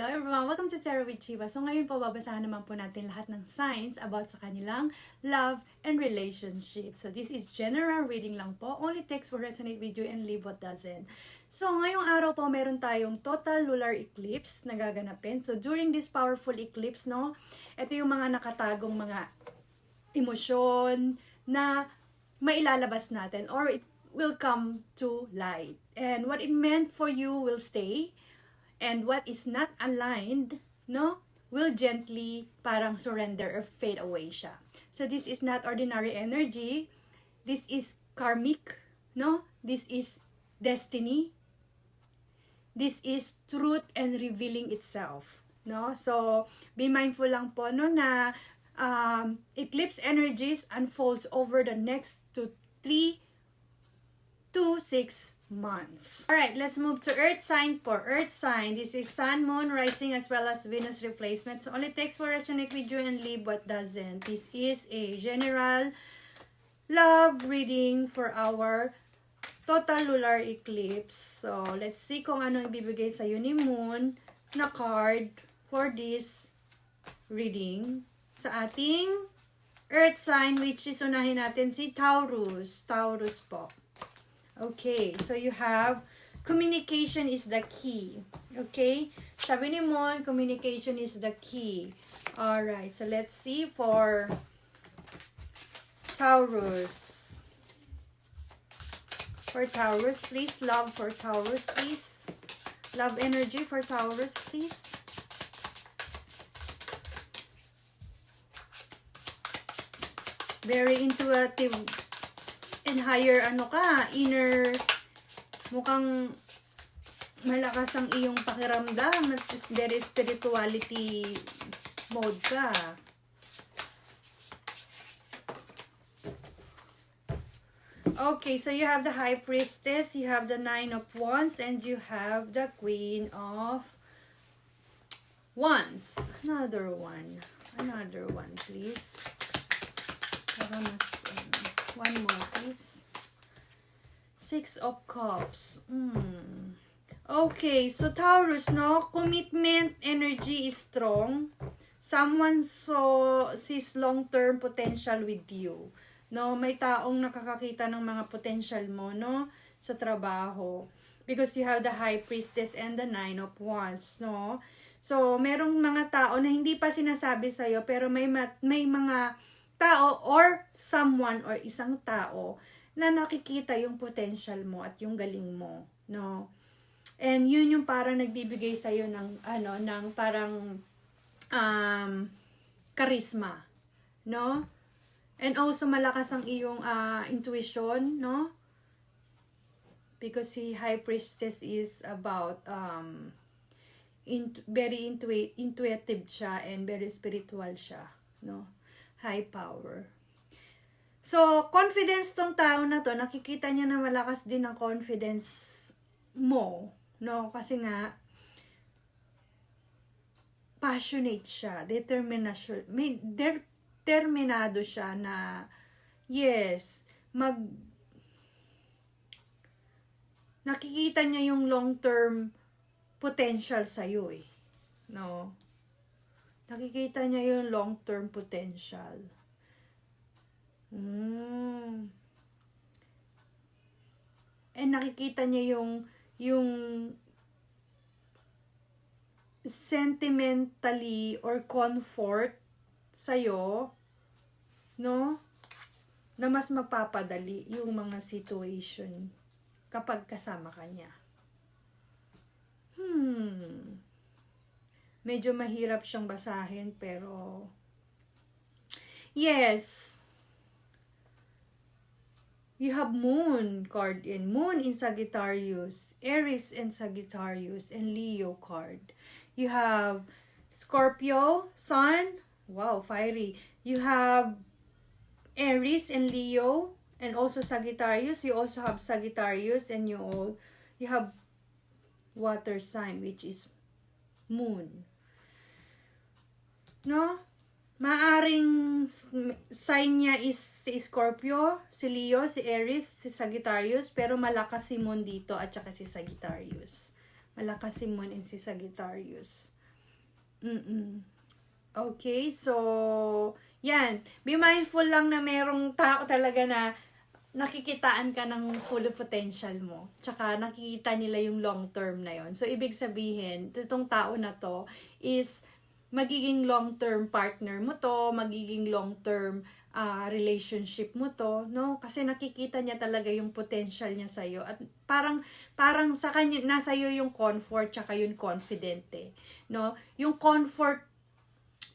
Hello everyone! Welcome to Tarot with Chiva. So ngayon po, babasahan naman po natin lahat ng signs about sa kanilang love and relationship. So this is general reading lang po. Only text will resonate with you and leave what doesn't. So ngayong araw po, meron tayong total lunar eclipse na gaganapin. So during this powerful eclipse, no, ito yung mga nakatagong mga emosyon na mailalabas natin or it will come to light. And what it meant for you will stay. And what is not aligned, no, will gently parang surrender or fade away siya. So this is not ordinary energy. This is karmic, no? This is destiny. This is truth and revealing itself, no? So be mindful lang po, no, na eclipse energies unfolds over the next 3 to 6 months. Alright, let's move to Earth sign for Earth sign. This is Sun, Moon, Rising, as well as Venus replacement. So only text will resonate with you and leave what doesn't. This is a general love reading for our total lunar eclipse. So let's see kung ano ibibigay sa ni Moon na card for this reading sa ating Earth sign, which is unahin natin si Taurus. Taurus po. Okay, so you have communication is the key. Okay, sabi ni Moon, communication is the key. Alright, so let's see for Taurus. For Taurus, please. Love for Taurus, please. Love energy for Taurus, please. Very intuitive and higher inner, mukhang malakas ang iyong pakiramdam. It's very spirituality mode ka. Okay, so you have the High Priestess, you have the Nine of Wands, and you have the Queen of Wands. Another one, please. Para mas one more, please. Six of Cups. Okay, so Taurus, no? Commitment energy is strong. Someone sees long-term potential with you. No, may taong nakakakita ng mga potential mo, no? Sa trabaho. Because you have the High Priestess and the Nine of Wands, no? So, merong mga tao na hindi pa sinasabi sa'yo, pero may mga tao or someone or isang tao na nakikita yung potential mo at yung galing mo, no? And yun yung parang nagbibigay sa iyo ng ng parang charisma, no? And also malakas ang iyong intuition, no? Because si High Priestess is about very intuitive siya and very spiritual siya, no? High power. So, confidence tong tao na to, nakikita niya na malakas din ang confidence mo, no? Kasi nga, passionate siya, determinado siya na, yes, nakikita niya yung long-term potential sa'yo eh, no? Nakikita niya yung long-term potential. And nakikita niya yung sentimentally or comfort sa'yo, no? Na mas mapapadali yung mga situation kapag kasama ka niya. Medyo mahirap siyang basahin, pero yes, you have Moon card in. Moon in Sagittarius, Aries in Sagittarius, and Leo card. You have Scorpio, Sun, wow, fiery. You have Aries and Leo, and also Sagittarius. You also have Sagittarius, and you have water sign, which is Moon. No? Maaring sign niya is si Scorpio, si Leo, si Aries, si Sagittarius, pero malakas si Moon dito at saka si Sagittarius. Malakas si Moon and si Sagittarius. Mm-mm. Okay, so, yan. Be mindful lang na merong tao talaga na nakikitaan ka ng full potential mo. Tsaka nakikita nila yung long term na yon. So, ibig sabihin, itong tao na to is magiging long term partner mo to, magiging long term relationship mo to, no? Kasi nakikita niya talaga yung potential niya sa'yo. At parang sa kanya, nasa iyo yung comfort, tsaka yung confident eh. No? Yung comfort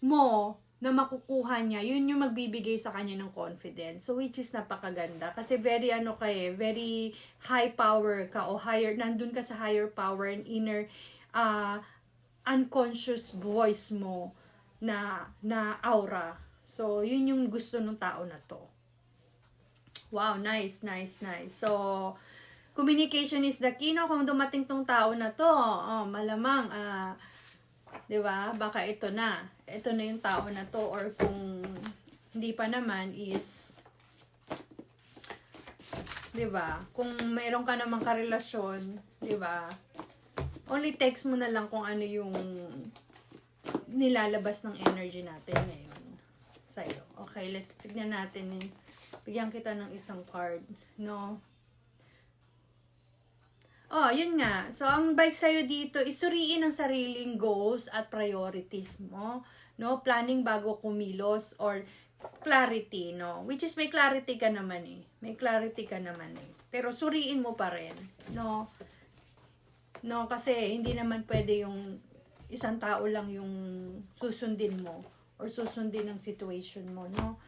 mo na makukuha niya, yun yung magbibigay sa kanya ng confidence. So, which is napakaganda. Kasi very very high power ka o higher, nandun ka sa higher power and inner unconscious voice mo na aura. So, yun yung gusto ng tao na to. Wow, nice. So, communication is the key, no? Kung dumating tong tao na to, malamang, 'di ba? Baka ito na yung tao na to, or kung hindi pa naman is 'di ba? Kung mayroon ka namang karelasyon, 'di ba? Only text mo na lang kung ano yung nilalabas ng energy natin ngayon sa'yo. Okay, let's tignan natin. Bigyan kita ng isang card, no? Oh, yun nga. So, ang advice sa'yo dito is suriin ang sariling goals at priorities mo. No? Planning bago kumilos or clarity, no? Which is may clarity ka naman eh. Pero suriin mo pa rin, no? No, kasi hindi naman pwede yung isang tao lang yung susundin mo or susundin ang situation mo, no?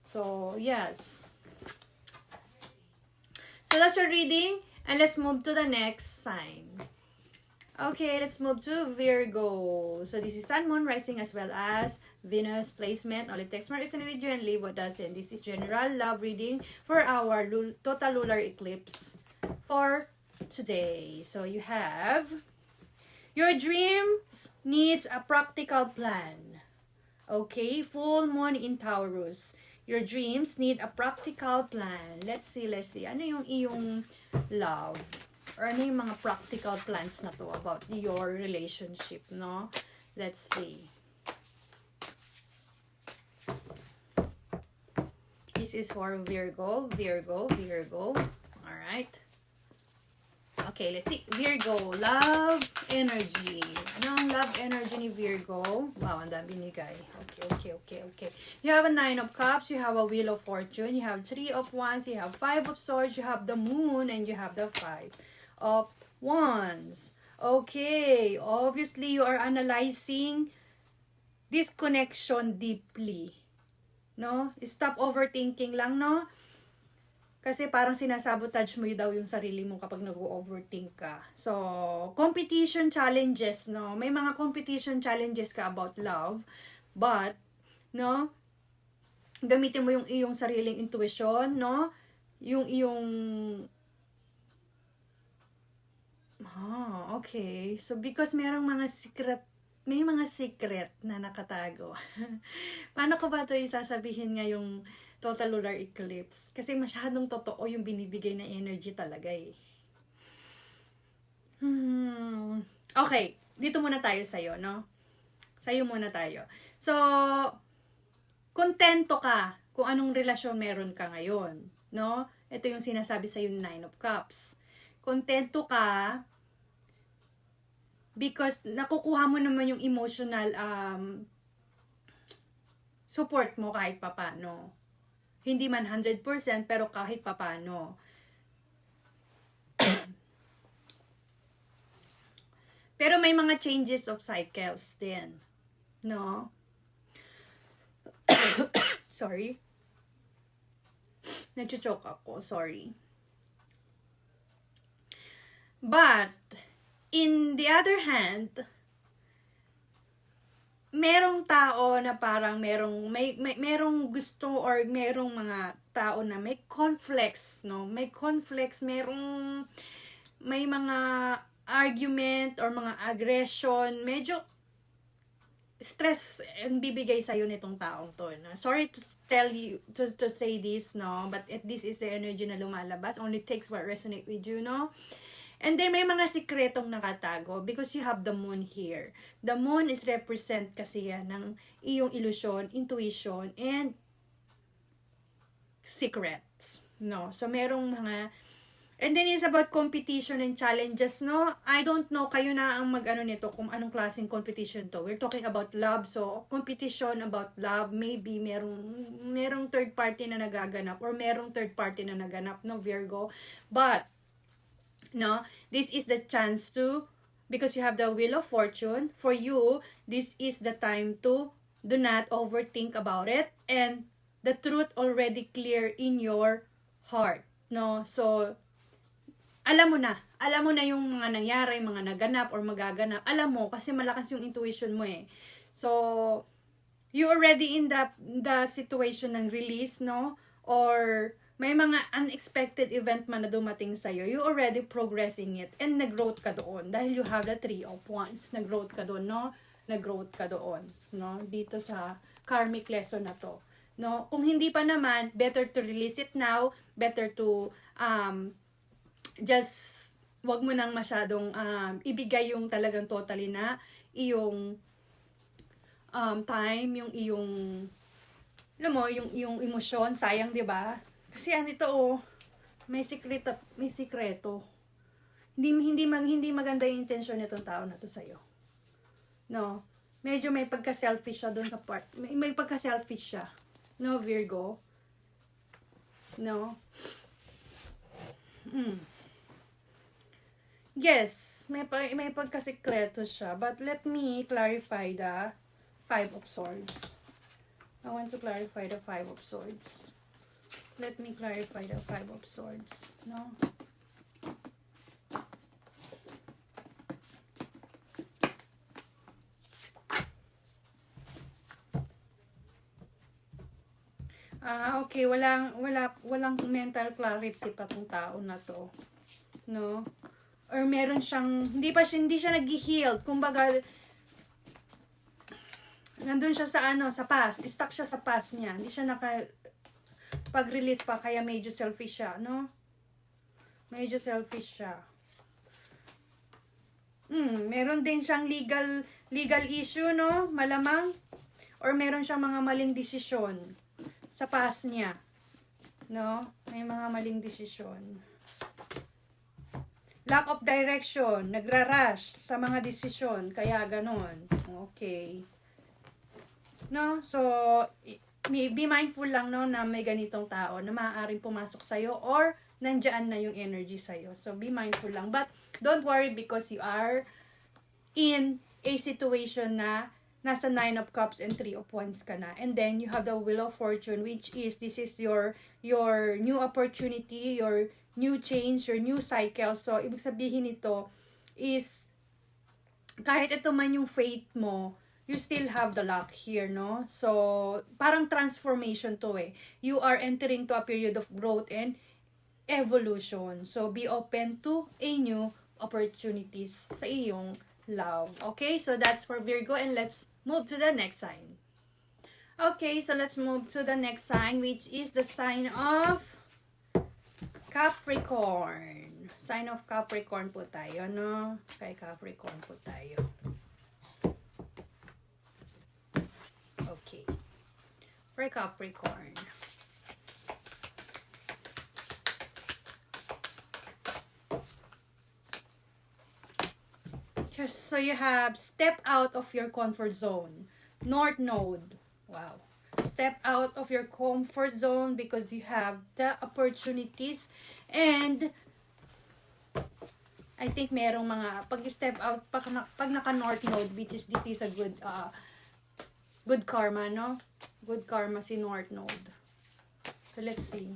So, yes. So, that's your reading. And let's move to the next sign. Okay, let's move to Virgo. So this is Sun, Moon, Rising, as well as Venus placement. Only text more is in the video and leave what doesn't. This is general love reading for our total lunar eclipse for today. So you have your dreams needs a practical plan. Okay, full moon in Taurus. Your dreams need a practical plan. Let's see. Ano yung iyong love? Or ano yung mga practical plans na to about your relationship, no? Let's see. This is for Virgo. Alright. Okay, let's see. Virgo, love energy. Anong love energy ni Virgo? Wow, ang dami binigay. Okay. You have a 9 of Cups, you have a Wheel of Fortune, you have 3 of Wands, you have 5 of Swords, you have the Moon, and you have the 5 of Wands. Okay, obviously you are analyzing this connection deeply. No? Stop overthinking lang, no? Kasi parang sinasabotage mo daw yung sarili mo kapag nag-overthink ka. So, competition challenges, no? May mga competition challenges ka about love. But, no? Gamitin mo yung iyong sariling intuition, no? Yung iyong... okay. So, because may mga secret na nakatago. Paano ko ba ito isasabihin ngayong total lunar eclipse? Kasi masyadong totoo yung binibigay na energy talaga eh. Okay, dito muna tayo sa'yo, no? Sa'yo muna tayo. So, kontento ka kung anong relasyon meron ka ngayon, no? Ito yung sinasabi sa'yo ng 9 of Cups. Kontento ka because nakukuha mo naman yung emotional support mo kahit papano. Hindi man 100%, pero kahit papano. Pero may mga changes of cycles din. No? Sorry. Nag-choke ako. Sorry. But, in the other hand, merong tao na parang merong gusto or merong mga tao na may conflicts, no? May conflicts, may mga argument or mga aggression, medyo stress ang bibigay sa'yo nitong taong to, no? Sorry to tell you, to say this, no? But this is the energy na lumalabas. Only takes what resonate with you, no? And then, may mga sikretong nakatago because you have the moon here. The moon is represent kasi yan ng iyong illusion, intuition, and secrets. No? So, merong mga. And then, it's about competition and challenges, no? I don't know, kayo na ang mag-ano nito, kung anong klaseng competition to. We're talking about love, so, competition about love, maybe merong third party na nagaganap, or merong third party na naganap, no, Virgo? But, no, this is the chance to, because you have the Wheel of Fortune, for you, this is the time to do not overthink about it, and the truth already clear in your heart, no? So, alam mo na yung mga nangyari, mga naganap or magaganap. Alam mo kasi malakas yung intuition mo eh. So you already in the situation ng release, no? Or may mga unexpected event man na dumating sa iyo. You already progressing it and nag-growth ka doon dahil you have the 3 of Wands. Nag-growth ka doon, no? Nag-growth ka doon, no? Dito sa karmic lesson na to. No? Kung hindi pa naman, better to release it now, better to just wag mo nang masyadong ibigay yung talagang totally na iyong time, yung iyong alam mo, yung emosyon, sayang, 'di ba? Kasi ito may sikreto. Hindi maganda yung intention nitong tao na to sa iyo. No. Medyo may pagka-selfish siya doon sa part. May pagka-selfish siya. No, Virgo. No. Yes, may pagkasikreto siya. But let me clarify the 5 of Swords. I want to clarify the 5 of Swords. Let me clarify the 5 of Swords. No? Okay. Walang mental clarity pa tong tao na to. No? Or meron siyang, hindi siya nag-heal. Kumbaga, nandun siya sa past. Stuck siya sa past niya. Hindi siya pag-release pa, kaya medyo selfish siya, no? Medyo selfish siya. Meron din siyang legal issue, no? Malamang. Or meron siyang mga maling desisyon sa past niya. No? May mga maling desisyon. Lack of direction, nagra-rush sa mga desisyon, kaya ganon. Okay. No? So, be mindful lang, no, na may ganitong tao na maaaring pumasok sa'yo or nandyan na yung energy sa'yo. So, be mindful lang. But, don't worry because you are in a situation na nasa 9 of Cups and 3 of Wands ka na. And then, you have the Wheel of Fortune, which is, this is your new opportunity, your new change, your new cycle. So, ibig sabihin nito is, kahit ito man yung fate mo, you still have the luck here, no? So, parang transformation to eh. You are entering to a period of growth and evolution. So, be open to a new opportunities sa iyong love. Okay? So, that's for Virgo and let's move to the next sign. Okay, so let's move to the next sign, which is the sign of Capricorn. Sign of Capricorn po tayo, no? Kay Capricorn po tayo. Okay. For Capricorn. So you have step out of your comfort zone. North Node. Wow. Step out of your comfort zone because you have the opportunities and I think merong mga pag step out pag naka North Node, which is this is a good karma, no? Good karma si North Node. So let's see.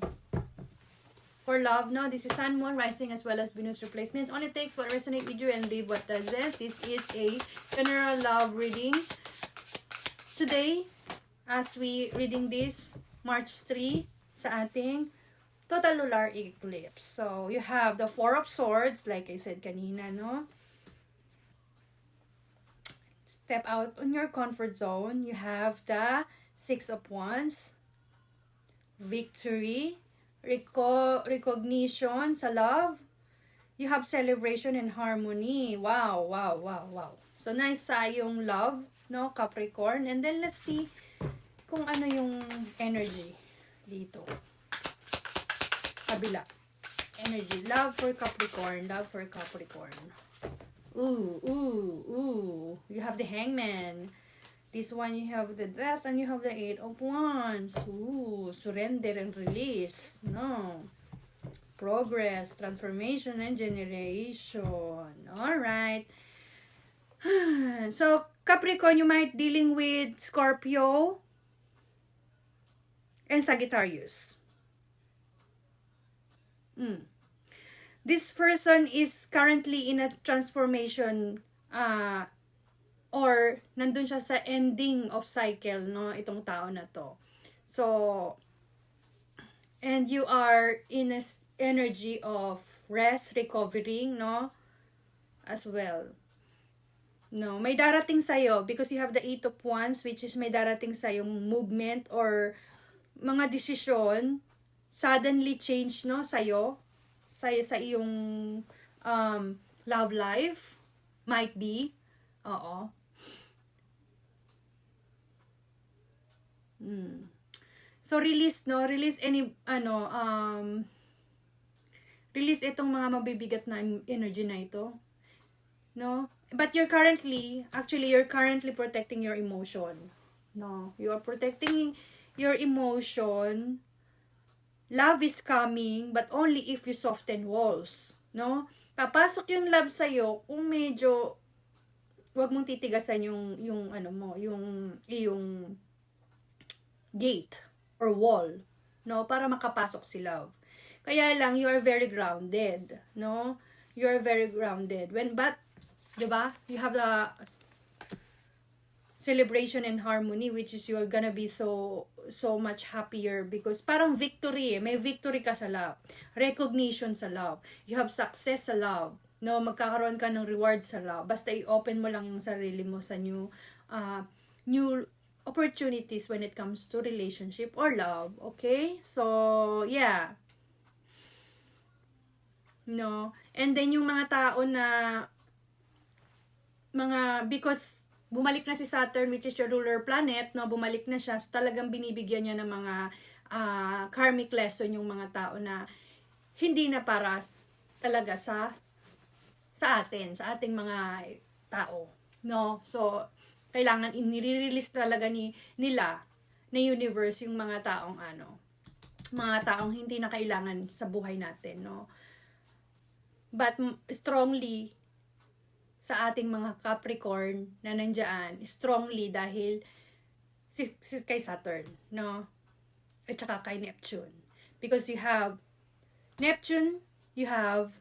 For love, no, this is Sun, Moon, Rising as well as Venus replacements. Only takes what resonate with you and leave what doesn't. This is a general love reading. Today, as we reading this, March 3, sa ating total lunar eclipse. So, you have the 4 of Swords, like I said kanina, no? Step out on your comfort zone. You have the 6 of Wands, victory, recognition sa love, You have celebration and harmony. Wow, wow, wow, wow. So, nice sa yung love, no, Capricorn. And then, let's see kung ano yung energy dito. Kabila. Energy. Love for Capricorn. Love for Capricorn. Ooh, ooh, ooh. You have the Hangman. This one, you have the Death, and you have the Eight of Wands. Ooh, surrender and release. No. Progress, transformation, and generation. Alright. So, Capricorn, you might dealing with Scorpio and Sagittarius. This person is currently in a transformation or nandun siya sa ending of cycle, no, itong tao na to. So, and you are in a energy of rest, recovering, no, as well. No, may darating sa'yo because you have the Eight of Wands, which is may darating sa'yo movement or mga desisyon, suddenly change, no, sa'yo, sa iyong love life, might be, oo. So, release, no, release any, release itong mga mabibigat na energy na ito, no, but you're currently protecting your emotion, no, you are protecting your emotion. Love is coming, but only if you soften walls, no? Papasok yung love sa'yo kung medyo wag mong titigasan yung ano mo, yung gate or wall, no? Para makapasok si love. Kaya lang, you are very grounded, no? You are very grounded. But, diba? You have the celebration and harmony, which is you're gonna be so much happier because parang victory, may victory ka sa love, recognition sa love, you have success sa love, no, magkakaroon ka ng reward sa love, basta i-open mo lang yung sarili mo sa new opportunities when it comes to relationship or love, okay? So, yeah. No, and then yung mga tao na because bumalik na si Saturn, which is your ruler planet, no, bumalik na siya, so talagang binibigyan niya ng mga karmic lesson yung mga tao na hindi na para talaga sa ating mga tao, no. So, kailangan inire-release talaga nila na universe yung mga taong hindi na kailangan sa buhay natin, no. But strongly sa ating mga Capricorn na nandiyan, strongly dahil kay Saturn, no? At saka kay Neptune. Because you have Neptune, you have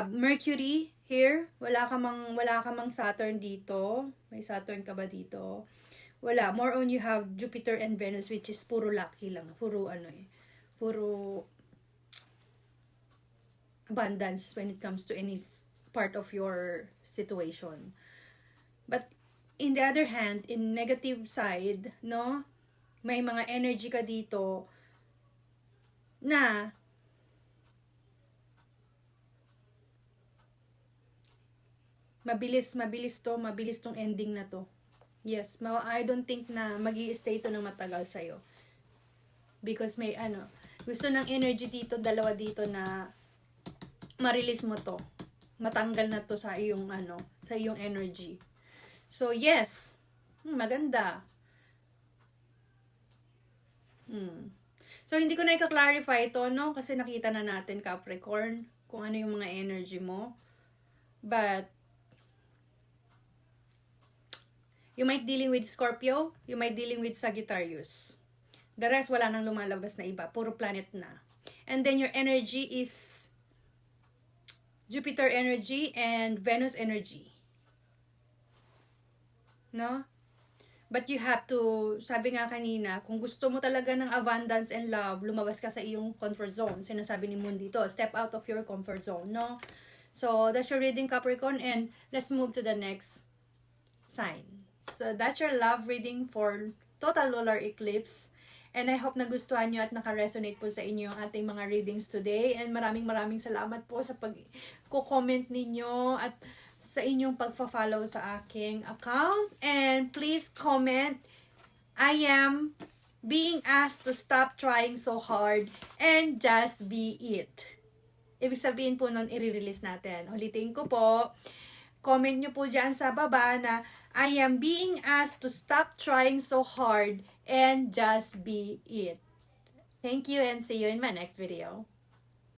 Mercury here. Wala ka mang Saturn dito. May Saturn ka ba dito? Wala. More on you have Jupiter and Venus, which is puro lucky lang. Puro abundance when it comes to any part of your situation. But in the other hand, in negative side, no, may mga energy ka dito na mabilis tong ending na to. Yes, I don't think na magi-stay to ng matagal sa'yo. Because may gusto ng energy dito, dalawa dito na ma-release mo to. Matanggal na to sa iyong sa iyong energy. So yes, maganda. So hindi ko na i-clarify ito, no, kasi nakita na natin, Capricorn, kung ano yung mga energy mo. But you might dealing with Scorpio, you might dealing with Sagittarius. The rest wala nang lumalabas na iba, puro planet na. And then your energy is Jupiter energy and Venus energy. No? But you have to, sabi nga kanina, kung gusto mo talaga ng abundance and love, lumabas ka sa iyong comfort zone. Sinasabi ni Moon dito, step out of your comfort zone, no? So, that's your reading, Capricorn, and let's move to the next sign. So, that's your love reading for total lunar eclipse. And I hope nagustuhan nyo at naka-resonate po sa inyo ang ating mga readings today. And maraming salamat po sa pag-comment ninyo at sa inyong pagfa-follow sa aking account. And please comment, I am being asked to stop trying so hard and just be it. Ibig sabihin po nun, i-release natin. Ulitin ko po, comment nyo po dyan sa baba na I am being asked to stop trying so hard and just be it. Thank you and see you in my next video.